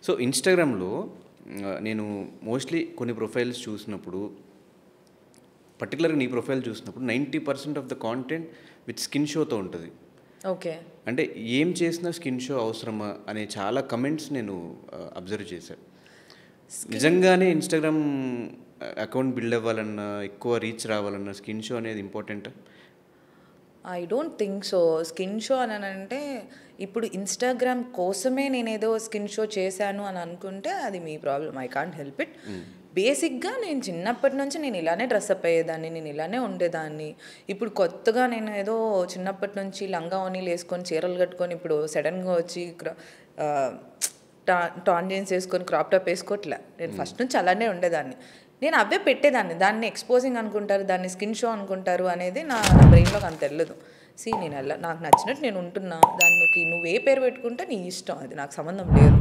So ఇన్‌స్టాగ్రామ్‌లో నేను mostly కొన్ని ప్రొఫైల్స్ చూసినప్పుడు పర్టిక్యులర్‌గా నీ ప్రొఫైల్ చూసినప్పుడు 90% of the content with skin షోతో ఉంటది. ఓకే. అంటే ఏం చేసినా స్కిన్ షో అవసరమా అనే చాలా కమెంట్స్ నేను అబ్జర్వ్ చేశా. నిజంగానే ఇన్‌స్టాగ్రామ్ అకౌంట్ బిల్డ్ అవ్వాలన్నా, ఎక్కువ రీచ్ రావాలన్నా స్కిన్ షో అనేది ఇంపార్టెంటా? I don't think so. Skin show అనంటే ఇప్పుడు ఇన్‌స్టాగ్రామ్ కోసమే నేనేదో స్కిన్ షో చేశాను అని అనుకుంటే అది మీ problem. I can't help it. బేసిక్‌గా నేను చిన్నప్పటి నుంచి నేను ఇలానే డ్రెస్అప్ అయ్యేదాన్ని. నేను ఇలానే ఉండేదాన్ని. ఇప్పుడు కొత్తగా నేను ఏదో చిన్నప్పటి నుంచి లంగా ఓణీలు వేసుకొని, చీరలు కట్టుకొని ఇప్పుడు సడెన్‌గా వచ్చి ఆహ్, టార్న్ జీన్స్ వేసుకొని క్రాప్ టాప్ వేసుకోవట్లే. నేను ఫస్ట్ నుంచి అలానే ఉండేదాన్ని. నేను అవే పెట్టేదాన్ని. దాన్ని ఎక్స్‌పోజింగ్ అనుకుంటారు, దాన్ని స్కిన్ షో అనుకుంటారు అనేది నా బ్రెయిన్‌లోకి అంత ఎళ్ళదు. నాకు నచ్చినట్టు నేను ఉంటున్నా. దానికి నువ్వు ఏ పేరు పెట్టుకుంటే నీ ఇష్టం. అది నాకు సంబంధం లేదు.